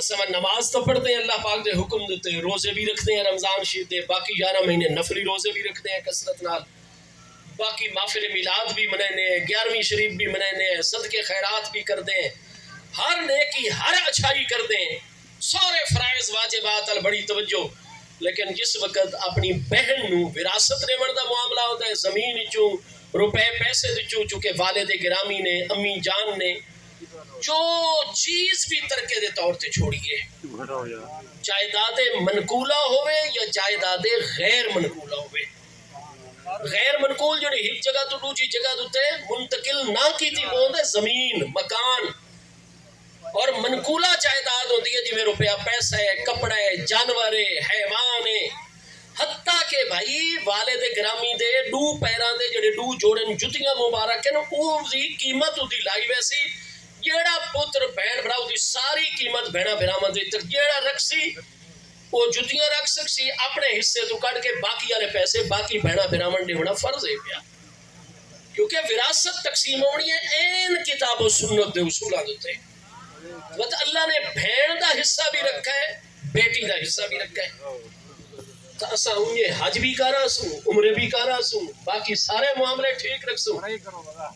اساں نماز تو پڑھتے ہیں اللہ پاک دے حکم دیتے ہیں، روزے بھی رکھتے ہیں رمضان شریف دے، باقی 11 مہینے نفلی روزے بھی رکھتے ہیں کثرت نال، باقی محفل میلاد بھی منانے ہیں، 11ویں شریف بھی منانے ہیں، صدقے خیرات بھی کرتے ہیں، ہر نیکی ہر اچھائی کرتے ہیں، سارے فرائض واجبات ال بڑی توجہ۔ لیکن جس وقت اپنی بہن نو وراثت لیون دا معاملہ ہوتا ہے، زمین چوں روپے پیسے چوں، چونکہ والد گرامی نے امی جان نے جو چیز بھی ترکے دے طور تے چھوڑیے، جائیداد منقولہ ہوئے یا جائیداد غیر منقولہ ہوئے، غیر منقول جڑی ایک جگہ تو دوسری جگہ تے منتقل نہ کی تھی وہ ہے زمین مکان، اور منقولہ جائیداد ہوتی ہے جی میں روپیہ پیسہ ہے، کپڑا ہے، جانور ہے، حیوان ہے، حتیٰ کہ بھائی والد گرامی دے دو پیران دے جڑے دو جوڑن جتیاں مبارک ہیں وہ دی قیمت ہوتی لائی ویسی، جیڑا پتر بہن بھراؤ دی ساری قیمت بہنا بھرامن دی تک جیڑا رکھ سی وہ جتیاں رکھ سکسی اپنے حصے تو کٹ کے باقی والے پیسے باقی بہنا بھرامن دے ہونا فرض ہے پیا، کیونکہ وراثت تقسیم ہونی ہے این کتاب و سنت دے اصولہ دیتے ہیں۔ وقت اللہ نے بھین دا حصہ بھی رکھا ہے، بیٹی دا حصہ بھی رکھا ہے، تو اسا انہیں حج بھی کارا سوں، عمرے بھی کارا سوں، باقی سارے معاملے ٹھیک رکھ سوں،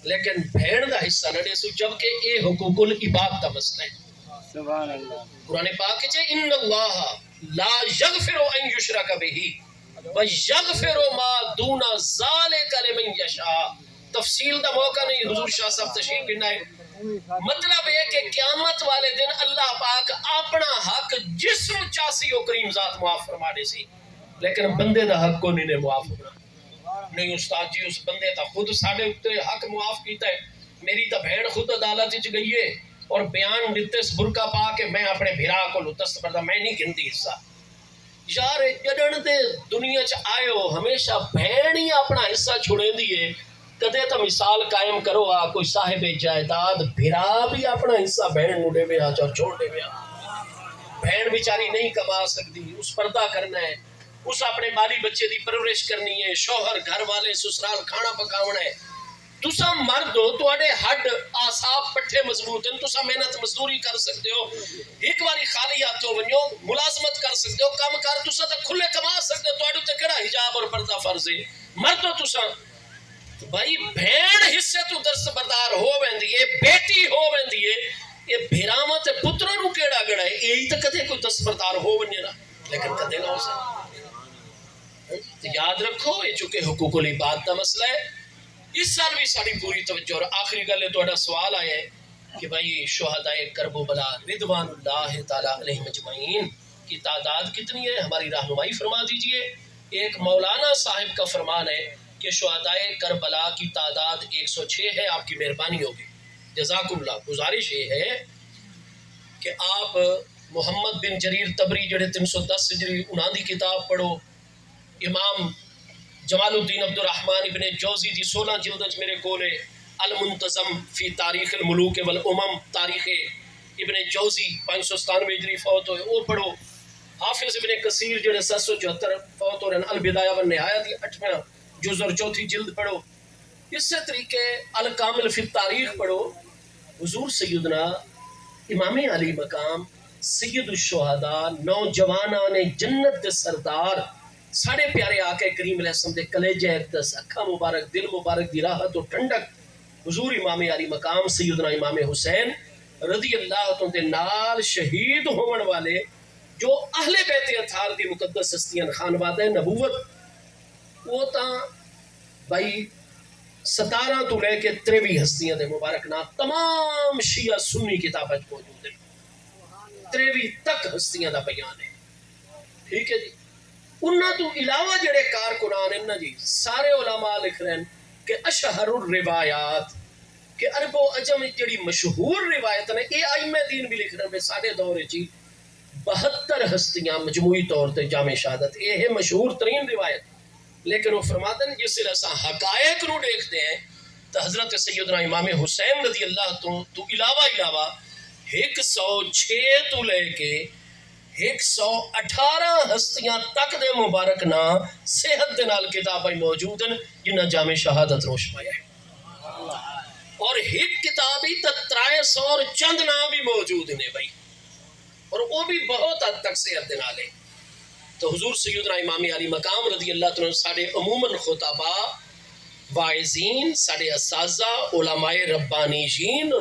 لیکن بھین دا حصہ نہ دے سوں، جبکہ اے حقوق العباد دا مسئلہ ہے۔ سبحان اللہ۔ قرآن پاک ہے ان اللہ لا یغفر ان یشرک بہ ویغفر ما دون ذالک لمن یشاء۔ تفصیل دا موقع نہیں، حضور شاہ صاحب تشریف لینا ہے، مطلب ہے کہ قیامت والے دن اللہ پاک اپنا حق جسم چاسی و کریم ذات معاف فرما دے سی، لیکن بندے دا حق کو نہیں معاف ہونا۔ نہیں استاد جی اس بندے تا خود ساڑھے اتے حق معاف کیتا ہے، میری تا بھیڑ خود عدالت چ گئی ہے اور بیان دیتے اس برکہ پا کے میں اپنے بھیرا کو لطست پردہ میں نہیں گنتی حصہ۔ یار جڑن دے دنیا چ آئے ہمیشہ بھیڑ ہی اپنا حصہ چھوڑے دیئے، کدے تو مثال قائم کرو آ کوئی صاحب جائیداد بھیرا بھی اپنا حصہ بہن نوڑے میں آ چھوڑ دے میں آ، بہن بیچاری نہیں کما سکتی، اس پردہ کرنا ہے، اس اپنے مالی بچے دی پرورش کرنی ہے، شوہر گھر والے سسرال کھانا پکاونا ہے، تسا مرد ہو تو اڑے ہڈ آساب پٹھے مضبوط ہیں، تسا محنت مزدوری کر سکتے ہو، ایک باری خالی ہاتھوں ونجو ملازمت کر سکتے ہو، کم کر تسا تو کھلے کما سکتے ہو، تو اڑے تے کیڑا حجاب اور پردہ فرض ہے، مرد ہو تسا بھائی بھیڑ حصے تو دستبردار ہو ویندی ہے، بیٹی ہو ویندی ہے، یہ بھیرامت پتروں نو کیڑا گڑا ہے، یہی تو کدے کوئی دستبردار ہو ونجے نا، لیکن کدے نہ ہو سکتا۔ یاد رکھو یہ چونکہ حقوق العباد کا مسئلہ ہے، اس سال بھی ساری پوری توجہ، اور آخری گل تھوڑا سوال آیا ہے کہ بھائی شہداء کرب و بلا رضوان اللہ تعالی علیہ مجمعین کی تعداد کتنی ہے، ہماری رہنمائی فرما دیجئے۔ ایک مولانا صاحب کا فرمان ہے کہ شہداء کربلا کی تعداد 106 ہے، آپ کی مہربانی ہوگی، جزاکم اللہ۔ گزارش یہ ہے کہ آپ محمد بن جریر طبری جڑے 310 ہجری انہاں دی کتاب پڑھو، امام جمال الدین عبد الرحمن ابن جوزی دی 16 جلد میرے کولے المنتظم فی تاریخ الملوک والامم، تاریخ ابن جوزی 597 ہجری فوت ہوئے وہ پڑھو، حافظ ابن کثیر جڑے 774 فوت ہو رہے ہیں، البدایہ والنہایہ دی 8واں جز اور 4تھی جلد پڑھو، اس سے طریقے الکامل فی تاریخ پڑھو۔ حضور سیدنا امام علی مقام سید الشہداء نوجوانان جنت دے سردار ساڑھے پیارے آقا کریم علیہ السلام دے کلیجہ اقدس اکھا مبارک دل مبارک دی راحت و ٹھنڈک حضور امام علی مقام سیدنا امام حسین رضی اللہ عنہ دے نال شہید ہون والے جو اہل بیت اطہار دی مقدس ہستیاں خانوادہ نبوت، وہ تا بھائی 17 تو لے کے 23 ہستیاں دے مبارک نام تمام شیعہ سنی کتابت موجود ہیں، 23 تک ہستیاں دا بیان ہے، ٹھیک ہے جی۔ انہاں تو علاوہ جڑے کارکنان ہیں نا جی، سارے علماء لکھ رہے ہیں کہ اشہر الروایات کہ عرب و عجم جڑی مشہور روایت نے، اے ائمہ دین بھی لکھ رہے ہیں ساڑھے دور چی 72 ہستیاں مجموعی طور تے جامع شہادت، یہ ہے مشہور ترین روایت، لیکن وہ فرماتے ہیں جس سے ایسا حقائق نو دیکھتے ہیں تو حضرت سیدنا امام حسین رضی اللہ تو علاوہ 106 تو لے کے 118 ہستیاں تک دے مبارک نام صحت دے نال کتابیں موجود ہیں جنہاں جامع شہادت روش پایا ہے، اور ایک کتابی تا 300 اور چند نام بھی موجود ہیں بھائی، اور وہ بھی بہت حد تک صحت دے نال ہے۔ تو حضور سیدنا امام علی مقام رضی اللہ عنہ ساڑے عموماً خطبہ، واعظین، ساڑے اساتذہ، علماء ربانیین